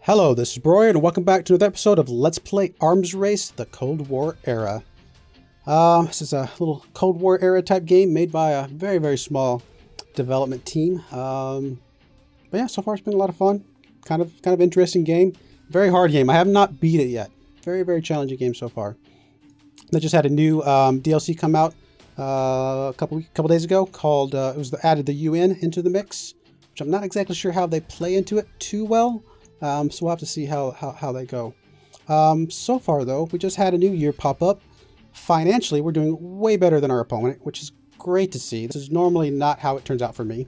Hello, this is Broyar, and welcome back to another episode of Let's Play Arms Race, the Cold War Era. This is a little Cold War Era type game made by a very, very small development team. But yeah, so far it's been a lot of fun. Kind of interesting game. Very hard game. I have not beat it yet. Very, very challenging game so far. They just had a new DLC come out a couple days ago called, added the UN into the mix, which I'm not exactly sure how they play into it too well. So we'll have to see how they go. So far, though, we just had a new year pop up. Financially, we're doing way better than our opponent, which is great to see. This is normally not how it turns out for me.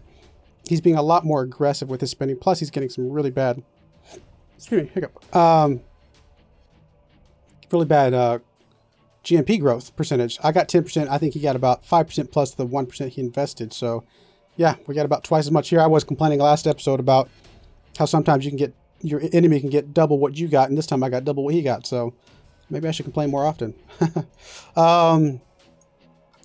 He's being a lot more aggressive with his spending. Plus, he's getting some really bad... Excuse me, hiccup. Really bad GMP growth percentage. I got 10%. I think he got about 5% plus the 1% he invested. So, yeah, we got about twice as much here. I was complaining last episode about how sometimes you can get... your enemy can get double what you got, and this time I got double what he got, so maybe I should complain more often.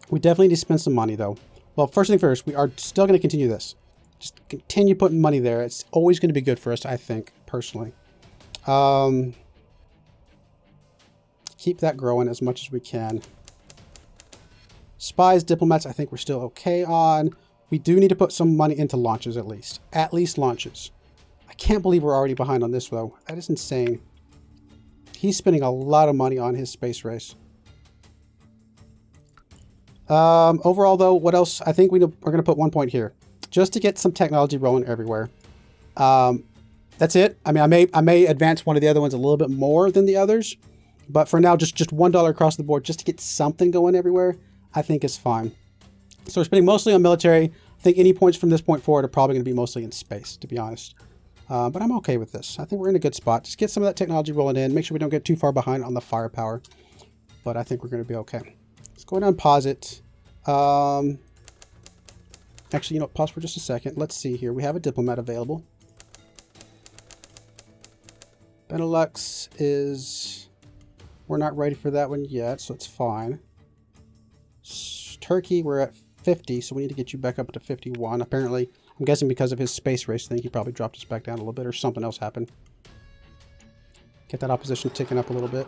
We definitely need to spend some money, though. Well, first thing first, we are still going to continue this. Just continue putting money there. It's always going to be good for us, I think, personally. Keep that growing as much as we can. Spies, diplomats, I think we're still okay on. We do need to put some money into launches, at least. At least launches. I can't believe we're already behind on this, though. That is insane. He's spending a lot of money on his space race. Overall, though, what else? I think we're going to put 1 point here. Just to get some technology rolling everywhere. That's it. I mean, I may advance one of the other ones a little bit more than the others. But for now, just $1 across the board, just to get something going everywhere, I think is fine. So we're spending mostly on military. I think any points from this point forward are probably going to be mostly in space, to be honest. But I'm okay with this. I think we're in a good spot. Just get some of that technology rolling in. Make sure we don't get too far behind on the firepower. But I think we're going to be okay. Let's go ahead and pause it. Actually, pause for just a second. Let's see here. We have a diplomat available. Benelux is... We're not ready for that one yet, so it's fine. Turkey, we're at 50, so we need to get you back up to 51. Apparently... I'm guessing because of his space race thing, he probably dropped us back down a little bit, or something else happened. Get that opposition ticking up a little bit.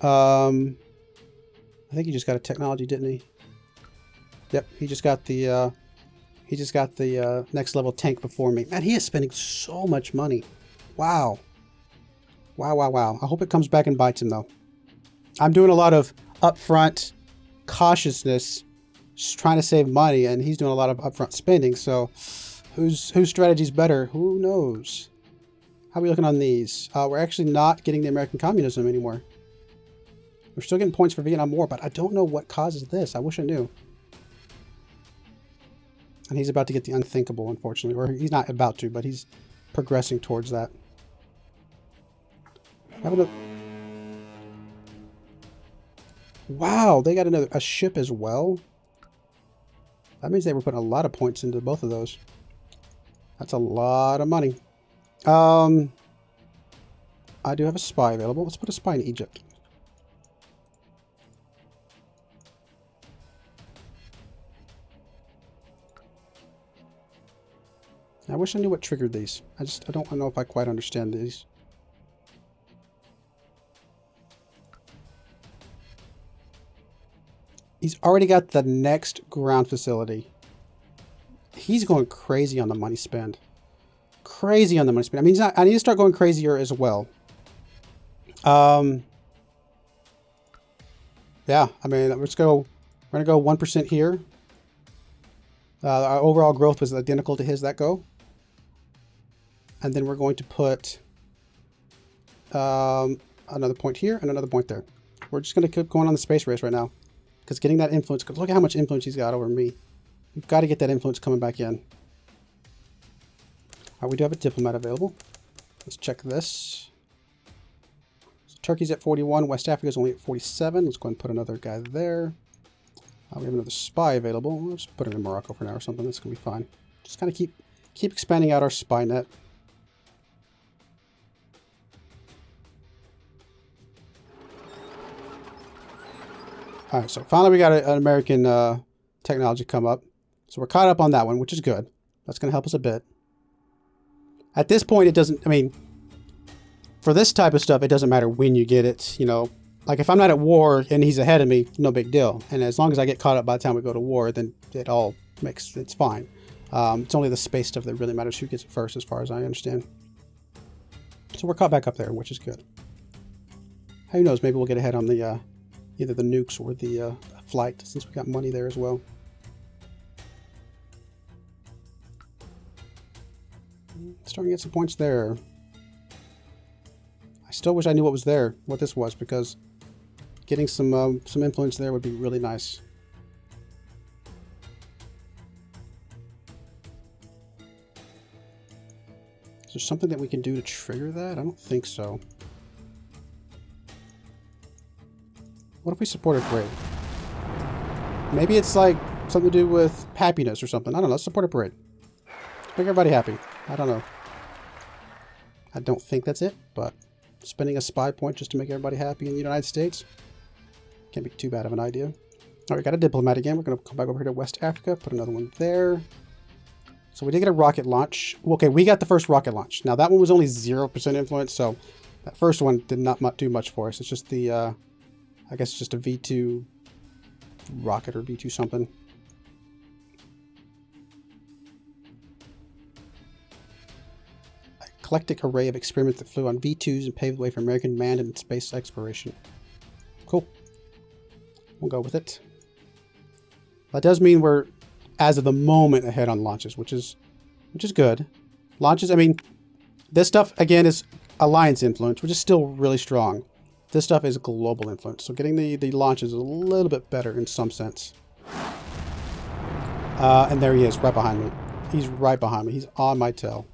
I think he just got a technology, didn't he? Yep, he just got the next level tank before me. Man, he is spending so much money. Wow. Wow. I hope it comes back and bites him, though. I'm doing a lot of upfront cautiousness, just trying to save money, and he's doing a lot of upfront spending, so whose strategy's better? Who knows? How are we looking on these? We're actually not getting the American communism anymore. We're still getting points for Vietnam War, but I don't know what causes this. I wish I knew. And he's about to get the unthinkable, unfortunately. Or he's not about to, but he's progressing towards that. Wow, they got a ship as well. That means they were putting a lot of points into both of those. That's a lot of money. I do have a spy available. Let's put a spy in Egypt. I wish I knew what triggered these. I don't know if I quite understand these. He's already got the next ground facility. He's going crazy on the money spend. Crazy on the money spend. I mean, I need to start going crazier as well. Yeah, I mean, we're going to go 1% here. Our overall growth was identical to his. That go. And then we're going to put another point here and another point there. We're just going to keep going on the space race right now. Because getting that influence, look at how much influence he's got over me. We've got to get that influence coming back in. All right, we do have a diplomat available. Let's check this. So Turkey's at 41. West Africa's only at 47. Let's go ahead and put another guy there. We have another spy available. We'll just put it in Morocco for now or something. That's going to be fine. Just kind of keep expanding out our spy net. All right, so finally we got an American technology come up. So we're caught up on that one, which is good. That's going to help us a bit. At this point, it doesn't, I mean, for this type of stuff, it doesn't matter when you get it, you know. Like if I'm not at war and he's ahead of me, no big deal. And as long as I get caught up by the time we go to war, then it all makes, it's fine. It's only the space stuff that really matters who gets it first, as far as I understand. So we're caught back up there, which is good. Who knows, maybe we'll get ahead on the, either the nukes or the flight, since we got money there as well. Starting to get some points there. I still wish I knew what was there, what this was, because getting some influence there would be really nice. Is there something that we can do to trigger that? I don't think so. What if we support a parade? Maybe it's like something to do with happiness or something. I don't know. Let's support a parade. Make everybody happy. I don't know. I don't think that's it, but spending a spy point just to make everybody happy in the United States can't be too bad of an idea. All right, we got a diplomat again. We're going to come back over here to West Africa, put another one there. So we did get a rocket launch. Okay, we got the first rocket launch. Now that one was only 0% influence, so that first one did not do much for us. It's just the, I guess it's just a V2 rocket or V2 something. Eclectic array of experiments that flew on V2s and paved the way for American manned and space exploration. Cool. We'll go with it. That does mean we're, as of the moment, ahead on launches, which is good. Launches, I mean, this stuff, again, is alliance influence, which is still really strong. This stuff is global influence, so getting the launches is a little bit better in some sense. And there he is, right behind me. He's right behind me. He's on my tail.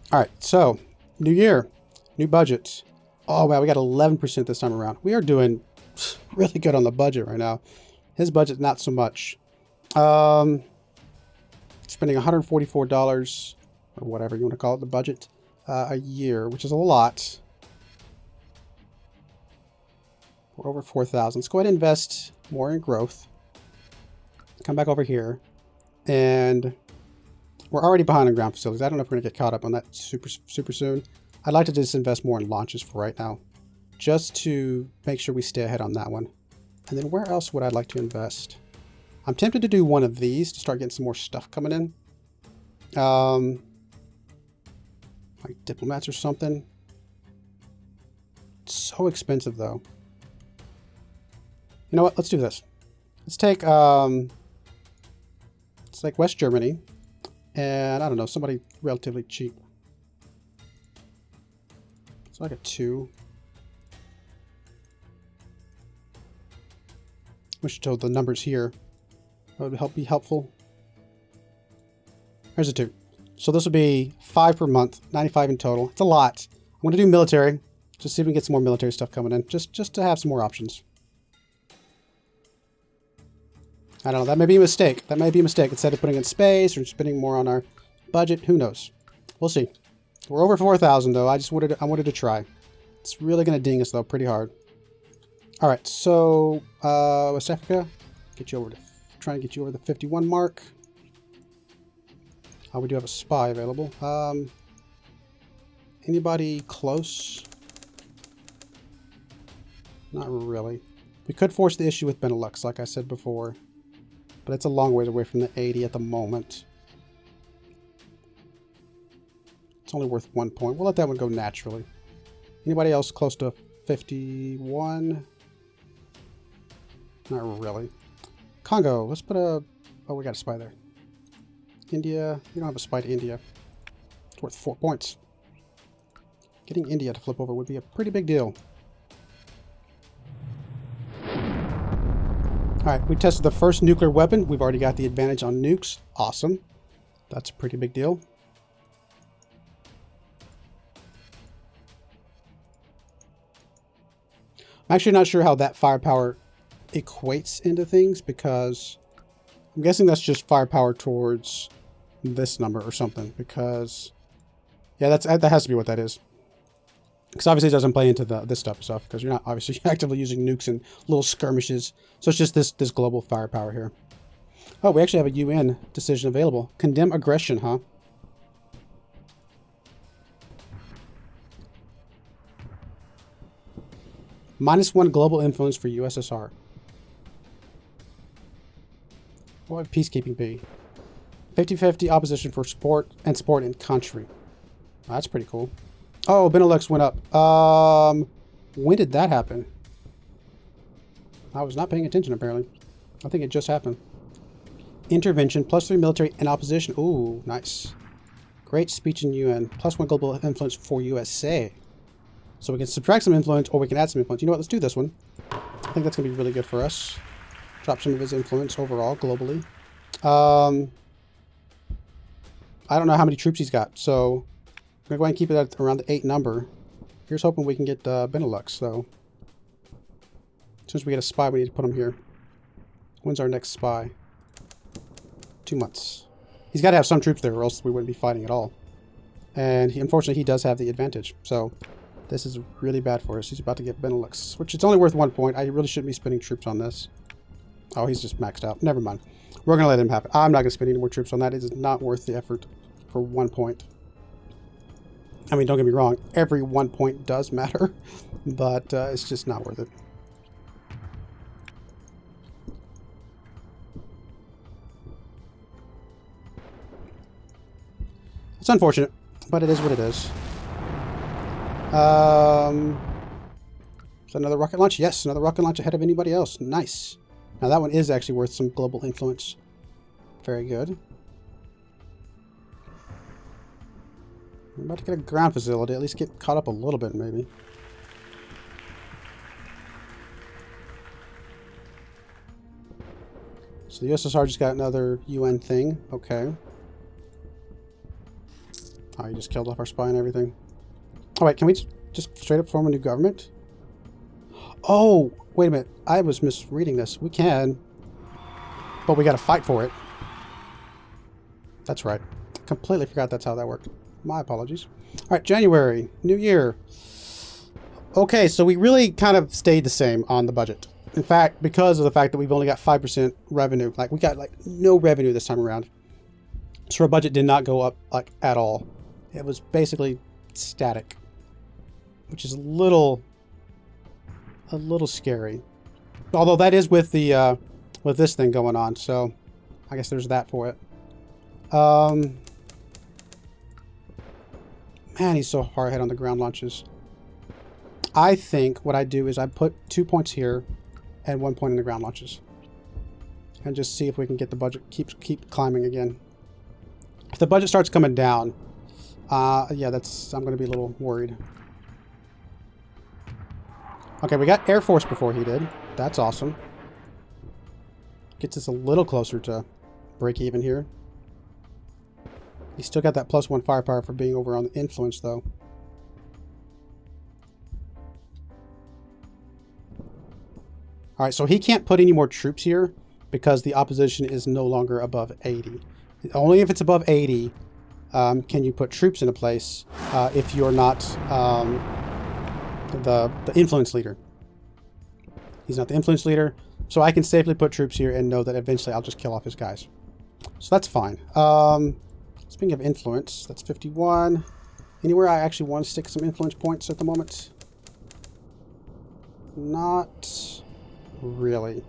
All right, so new year, new budget. Oh, wow, we got 11% this time around. We are doing really good on the budget right now. His budget, not so much. Spending $144, or whatever you want to call it, the budget, a year, which is a lot. We're over 4,000. Let's go ahead and invest more in growth. Come back over here, and we're already behind on ground facilities. I don't know if we're going to get caught up on that super soon. I'd like to just invest more in launches for right now, just to make sure we stay ahead on that one. And then where else would I like to invest? I'm tempted to do one of these to start getting some more stuff coming in. Like diplomats or something. It's so expensive though. You know what? Let's do this. Let's take it's like West Germany. And I don't know, somebody relatively cheap. It's like a 2. We should show the numbers here. That would be helpful. Here's a 2. So this would be 5 per month, 95 in total. It's a lot. I'm going to do military. Just see if we can get some more military stuff coming in. Just to have some more options. I don't know. That may be a mistake. That may be a mistake. Instead of putting in space or spending more on our budget, who knows? We'll see. We're over 4,000 though. I wanted to try. It's really going to ding us though, pretty hard. All right. So West Africa, get you over to trying to get you over the 51 mark. We do have a spy available. Anybody close? Not really. We could force the issue with Benelux, like I said before. But it's a long ways away from the 80 at the moment. It's only worth 1 point. We'll let that one go naturally. Anybody else close to 51? Not really. Congo, let's put a... Oh, we got a spy there. India, you don't have a spy to India. It's worth 4 points. Getting India to flip over would be a pretty big deal. Alright, we tested the first nuclear weapon. We've already got the advantage on nukes. Awesome. That's a pretty big deal. I'm actually not sure how that firepower equates into things, because I'm guessing that's just firepower towards this number or something, because yeah, that has to be what that is. Because obviously it doesn't play into this stuff because you're not obviously actively using nukes and little skirmishes. So it's just this global firepower here. Oh, we actually have a UN decision available. Condemn aggression, huh? -1 global influence for USSR. What would peacekeeping be? 50-50 opposition for support in country. Oh, that's pretty cool. Oh, Benelux went up. When did that happen? I was not paying attention, apparently. I think it just happened. Intervention, +3 military and opposition. Ooh, nice. Great speech in UN. +1 global influence for USA. So we can subtract some influence or we can add some influence. You know what? Let's do this one. I think that's going to be really good for us. Drop some of his influence overall, globally. I don't know how many troops he's got, so I'm going to go ahead and keep it at around the 8 number. Here's hoping we can get Benelux, though. As soon as we get a spy, we need to put him here. When's our next spy? 2 months. He's got to have some troops there or else we wouldn't be fighting at all. And unfortunately, he does have the advantage. So this is really bad for us. He's about to get Benelux, which it's only worth 1 point. I really shouldn't be spending troops on this. Oh, he's just maxed out. Never mind. We're going to let him have it. I'm not going to spend any more troops on that. It is not worth the effort for 1 point. I mean, don't get me wrong. Every 1 point does matter, but it's just not worth it. It's unfortunate, but it is what it is. Is that another rocket launch? Yes, another rocket launch ahead of anybody else. Nice. Now that one is actually worth some global influence. Very good. I'm about to get a ground facility. At least get caught up a little bit, maybe. So the USSR just got another UN thing. Okay. Oh, you just killed off our spy and everything. Oh, wait, can we just straight up form a new government? Oh, wait a minute. I was misreading this. We can, but we got to fight for it. That's right. Completely forgot that's how that worked. My apologies. All right, January, new year. Okay, so we really kind of stayed the same on the budget. In fact, because of the fact that we've only got 5% revenue, like we got like no revenue this time around. So our budget did not go up like at all. It was basically static, which is a little scary. Although that is with the with this thing going on, so I guess there's that for it. Man, he's so far ahead on the ground launches. I think what I do is I put 2 points here and 1 point in the ground launches, and just see if we can get the budget keep climbing again. If the budget starts coming down, yeah, I'm going to be a little worried. Okay, we got Air Force before he did. That's awesome. Gets us a little closer to break even here. He's still got that +1 firepower for being over on the influence, though. Alright, so he can't put any more troops here because the opposition is no longer above 80. Only if it's above 80 can you put troops into place if you're not the influence leader. He's not the influence leader, so I can safely put troops here and know that eventually I'll just kill off his guys. So that's fine. Speaking of influence, that's 51. Anywhere I actually want to stick some influence points at the moment? Not really.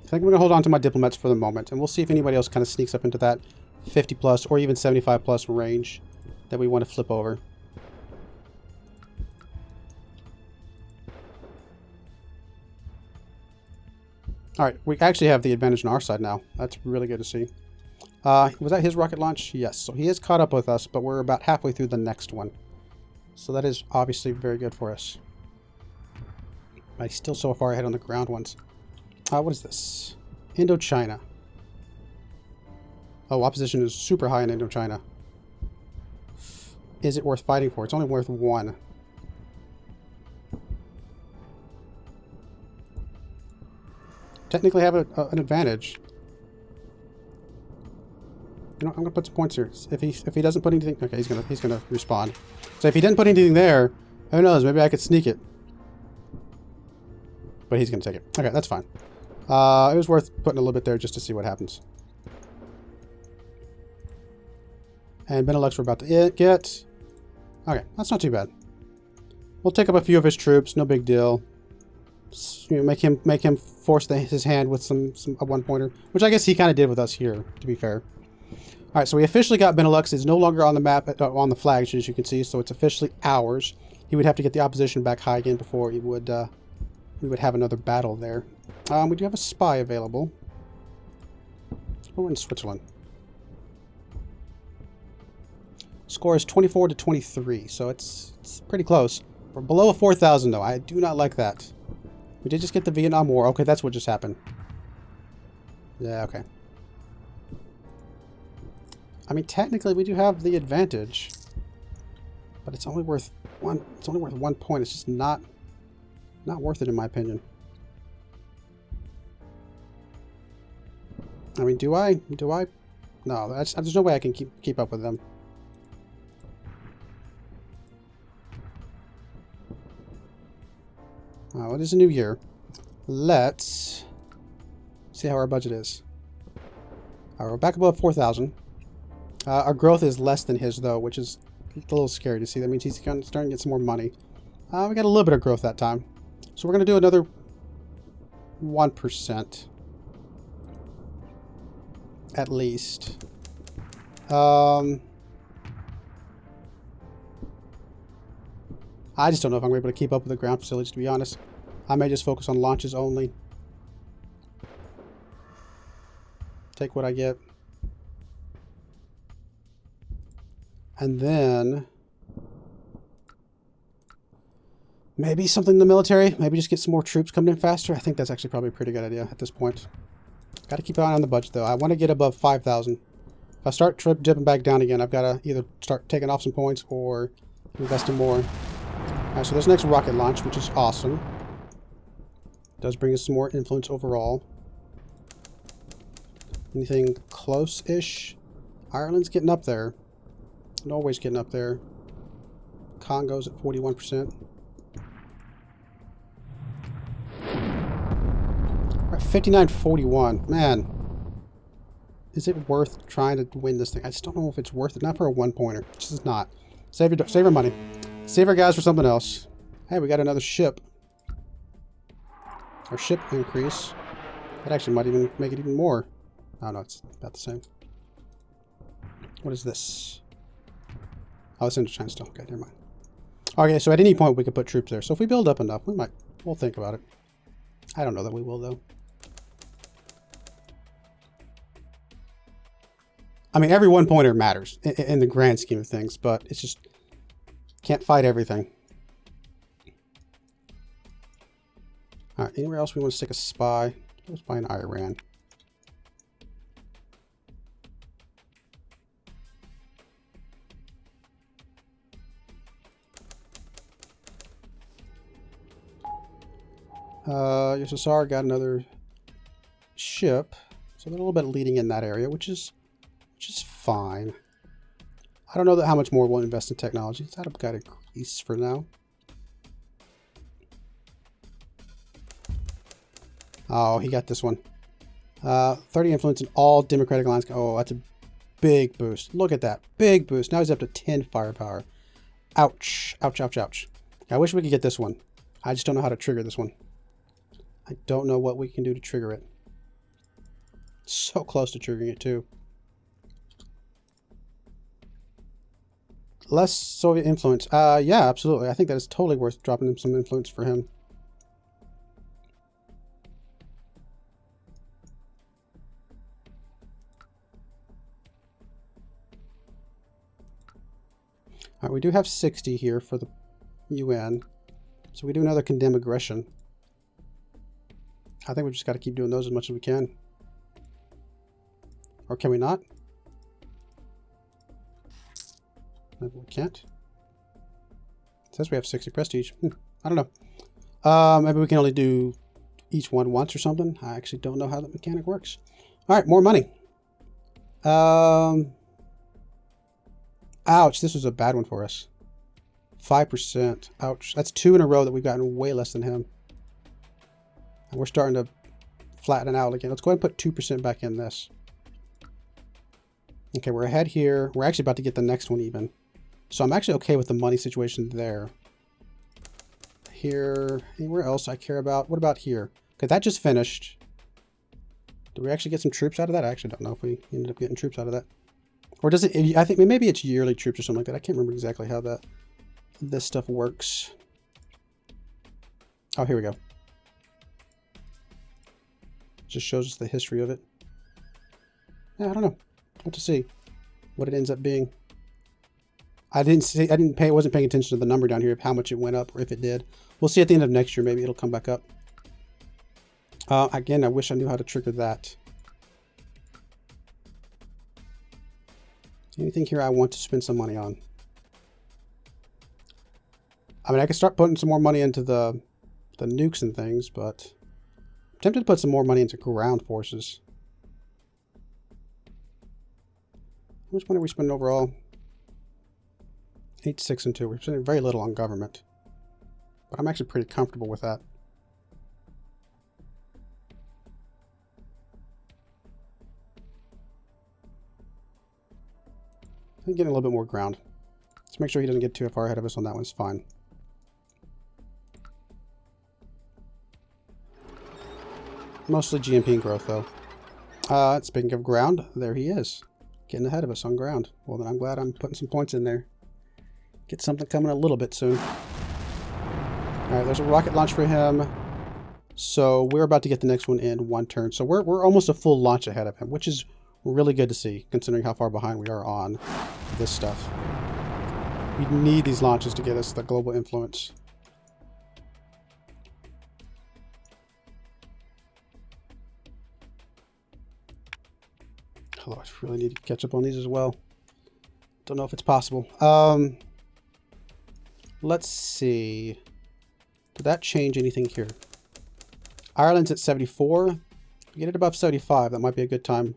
I think I'm going to hold on to my diplomats for the moment, and we'll see if anybody else kind of sneaks up into that 50 plus or even 75 plus range that we want to flip over. Alright, we actually have the advantage on our side now. That's really good to see. Was that his rocket launch? Yes, so he is caught up with us, but we're about halfway through the next one. So that is obviously very good for us. But he's still so far ahead on the ground ones. What is this? Indochina. Oh, opposition is super high in Indochina. Is it worth fighting for? It's only worth 1. Technically have an advantage. You know, I'm gonna put some points here. If he doesn't put anything, okay, he's gonna respond. So if he didn't put anything there, Who knows? Maybe I could sneak it. But he's going to take it. Okay, that's fine. It was worth putting a little bit there just to see what happens. And Benelux we're about to get. Okay, that's not too bad. We'll take up a few of his troops. No big deal. You know, make him force his hand with some a one-pointer. Which I guess he kind of did with us here, to be fair. Alright, so we officially got Benelux. It's no longer on the map, on the flag, as you can see. So it's officially ours. He would have to get the opposition back high again before he would... we would have another battle there. We do have a spy available. We're in Switzerland. Score is 24 to 23, so it's pretty close. We're below a 4,000 though. I do not like that. We did just get the Vietnam War. Okay, that's what just happened. Yeah, okay. I mean, technically we do have the advantage, but it's only worth one. It's only worth 1 point. It's just not worth it in my opinion. I mean, do I? No, there's no way I can keep up with them. Oh, it is a new year. Let's see how our budget is. We're back above 4,000. Our growth is less than his though, which is a little scary to see. That means he's starting to get some more money. We got a little bit of growth that time. So we're going to do another 1%. At least. I just don't know if I'm able to keep up with the ground facilities, to be honest. I may just focus on launches only. Take what I get. And then... maybe something in the military. Maybe just get some more troops coming in faster. I think that's actually probably a pretty good idea at this point. Got to keep an eye on the budget, though. I want to get above 5,000. If I start dipping back down again, I've got to either start taking off some points or investing more. Alright, so there's next rocket launch, which is awesome. Does bring us some more influence overall. Anything close-ish? Ireland's getting up there. Norway's getting up there. Congo's at 41%. Alright, 59-41. Man. Is it worth trying to win this thing? I just don't know if it's worth it. Not for a one-pointer. It's just not. Save our money. Save our guys for something else. Hey, we got another ship. Our ship increase. That actually might even make it even more. Oh no, it's about the same. What is this? Oh, it's Indochina still. Okay, never mind. Okay, so at any point we could put troops there. So if we build up enough, we'll think about it. I don't know that we will though. I mean, every one-pointer matters in the grand scheme of things, but it's just can't fight everything. All right, anywhere else we want to stick a spy? Let's spy in Iran. USSR got another ship, so they're a little bit leading in that area, which is fine. I don't know how much more we'll invest in technology. It's out of guided Greece for now. Oh, he got this one. 30 influence in all democratic lines. Oh, that's a big boost. Look at that. Big boost. Now he's up to 10 firepower. Ouch. Ouch, ouch, ouch. I wish we could get this one. I just don't know how to trigger this one. I don't know what we can do to trigger it. So close to triggering it, too. Less Soviet influence. Yeah, absolutely. I think that is totally worth dropping some influence for him. All right, we do have 60 here for the UN. So we do another condemn aggression. I think we just got to keep doing those as much as we can. Or can we not? Maybe we can't. It says we have 60 prestige. I don't know. Maybe we can only do each one once or something. I actually don't know how that mechanic works. All right, more money. Ouch, this was a bad one for us. 5%. Ouch. That's 2 in a row that we've gotten way less than him. And we're starting to flatten it out again. Let's go ahead and put 2% back in this. Okay, we're ahead here. We're actually about to get the next one even. So I'm actually okay with the money situation there. Here, anywhere else I care about? What about here? Okay, that just finished. Did we actually get some troops out of that? I actually don't know if we ended up getting troops out of that. Or does it, I think maybe it's yearly troops or something like that. I can't remember exactly how this stuff works. Oh, here we go. Just shows us the history of it. Yeah, I don't know. We'll have to see what it ends up being. I wasn't paying attention to the number down here of how much it went up or if it did. We'll see at the end of next year. Maybe it'll come back up. Again, I wish I knew how to trigger that. Anything here I want to spend some money on? I mean, I could start putting some more money into the nukes and things, but I'm tempted to put some more money into ground forces. How much money are we spending overall? 8, 6, and 2. We're spending very little on government, but I'm actually pretty comfortable with that. I'm getting a little bit more ground. Let's make sure he doesn't get too far ahead of us on that one. It's fine. Mostly GMP and growth, though. Speaking of ground, there he is. Getting ahead of us on ground. Well, then I'm glad I'm putting some points in there. Get something coming a little bit soon. Alright, there's a rocket launch for him. So we're about to get the next one in one turn. So we're almost a full launch ahead of him, which is really good to see, considering how far behind we are on this stuff. We need these launches to get us the global influence. Although I really need to catch up on these as well. Don't know if it's possible. Let's see. Did that change anything here? Ireland's at 74. If we get it above 75, that might be a good time.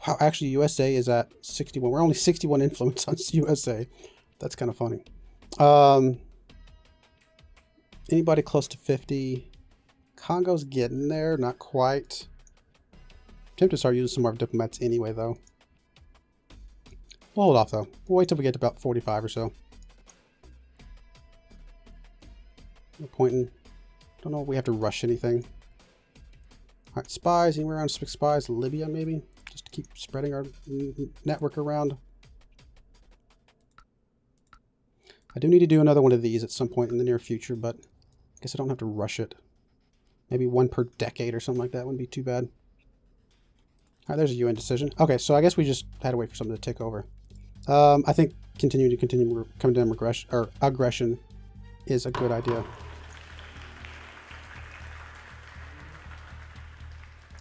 Wow, actually, USA is at 61. We're only 61 influence on USA. That's kind of funny. Anybody close to 50? Congo's getting there, not quite. I'm tempted to start using some more diplomats anyway, though. We'll hold off, though. We'll wait till we get to about 45 or so. No point in... Don't know if we have to rush anything. Alright, spies. Anywhere around spies? Libya, maybe? Just to keep spreading our network around. I do need to do another one of these at some point in the near future, but I guess I don't have to rush it. Maybe one per decade or something like that wouldn't be too bad. Alright, there's a UN decision. Okay, so I guess we just had to wait for something to take over. I think continue aggression is a good idea.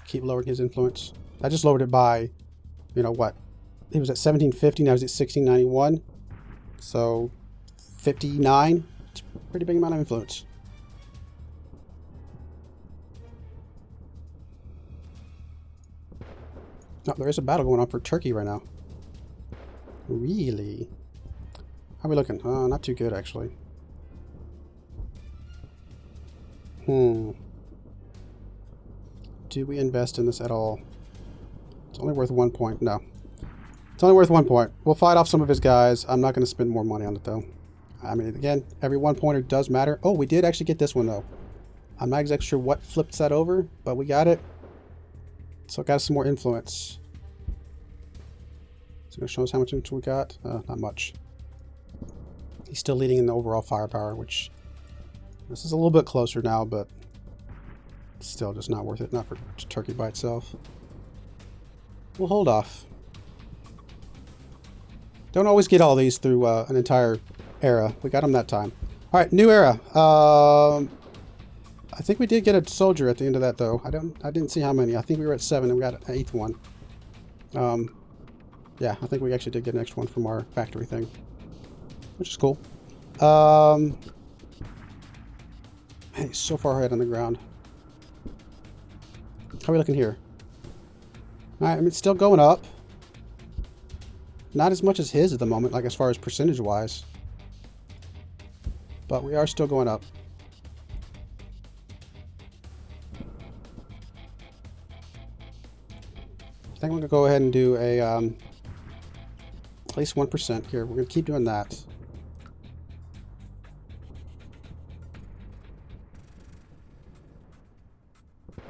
Keep lowering his influence. I just lowered it by, you know what? It was at 1750, now he's at 1691. So 59. It's a pretty big amount of influence. Oh, there is a battle going on for Turkey right now. Really? How are we looking? Not too good, actually. Do we invest in this at all? It's only worth 1 point. No. It's only worth 1 point. We'll fight off some of his guys. I'm not going to spend more money on it, though. I mean, again, every 1 pointer does matter. Oh, we did actually get this one, though. I'm not exactly sure what flips that over, but we got it. So it got us some more influence. It's going to show us how much influence we got. Not much. He's still leading in the overall firepower, which this is a little bit closer now, but still just not worth it. Not for Turkey by itself. We'll hold off. Don't always get all these through an entire era. We got them that time. All right, new era. I think we did get a soldier at the end of that, though. I didn't see how many. I think we were at 7 and we got an 8th one. Yeah, I think we actually did get an extra one from our factory thing, which is cool. Man, he's so far ahead on the ground. How are we looking here? All right, I mean, it's still going up. Not as much as his at the moment, like as far as percentage-wise. but we are still going up. I think I'm going to go ahead and do a at least 1% here. We're going to keep doing that. I'm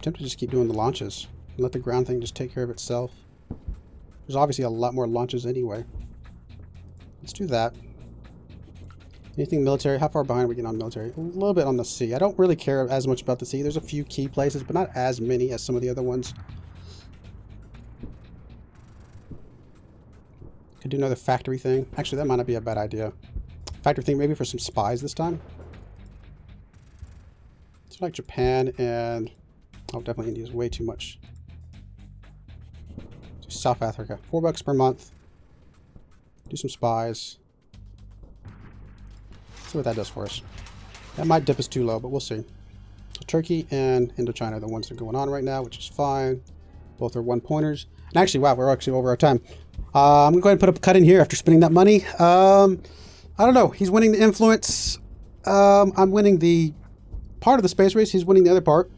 tempted to just keep doing the launches and let the ground thing just take care of itself. There's obviously a lot more launches anyway. Let's do that. Anything military? How far behind are we getting on military? A little bit on the sea. I don't really care as much about the sea. There's a few key places, but not as many as some of the other ones. Could do another factory thing. Actually, that might not be a bad idea. Factory thing maybe for some spies this time. It's like Japan and... oh, definitely India is way too much. South Africa. $4 per month. Do some spies. See what that does for us. That might dip us too low, but we'll see. So Turkey and Indochina are the ones that are going on right now, which is fine. Both are 1-pointers. And actually, wow, we're actually over our time. I'm going to go ahead and put up a cut in here after spending that money. I don't know. He's winning the influence. I'm winning the part of the space race. He's winning the other part.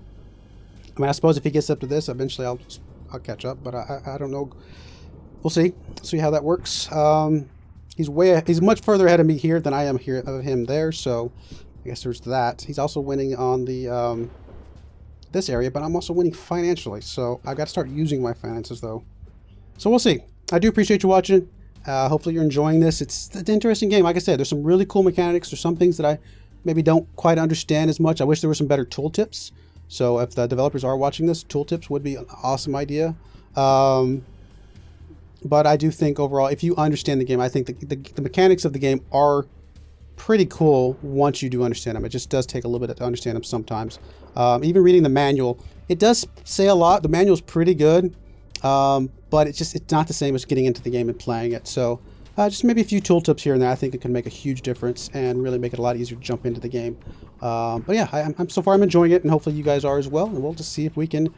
I mean, I suppose if he gets up to this, eventually I'll catch up, but I don't know. We'll see. See how that works. He's much further ahead of me here than I am here of him there, so I guess there's that. He's also winning on the this area, but I'm also winning financially, so I've got to start using my finances though. So we'll see. I do appreciate you watching. Hopefully you're enjoying this. It's an interesting game. Like I said, there's some really cool mechanics. There's some things that I maybe don't quite understand as much. I wish there were some better tooltips. So if the developers are watching this, tooltips would be an awesome idea. But I do think overall, if you understand the game, I think the mechanics of the game are pretty cool once you do understand them. It just does take a little bit to understand them sometimes. Even reading the manual, it does say a lot. The manual's pretty good, but it's not the same as getting into the game and playing it. So just maybe a few tooltips here and there. I think it can make a huge difference and really make it a lot easier to jump into the game. But yeah, so far I'm enjoying it, and hopefully you guys are as well. And we'll just see if we can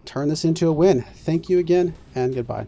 turn this into a win. Thank you again, and goodbye.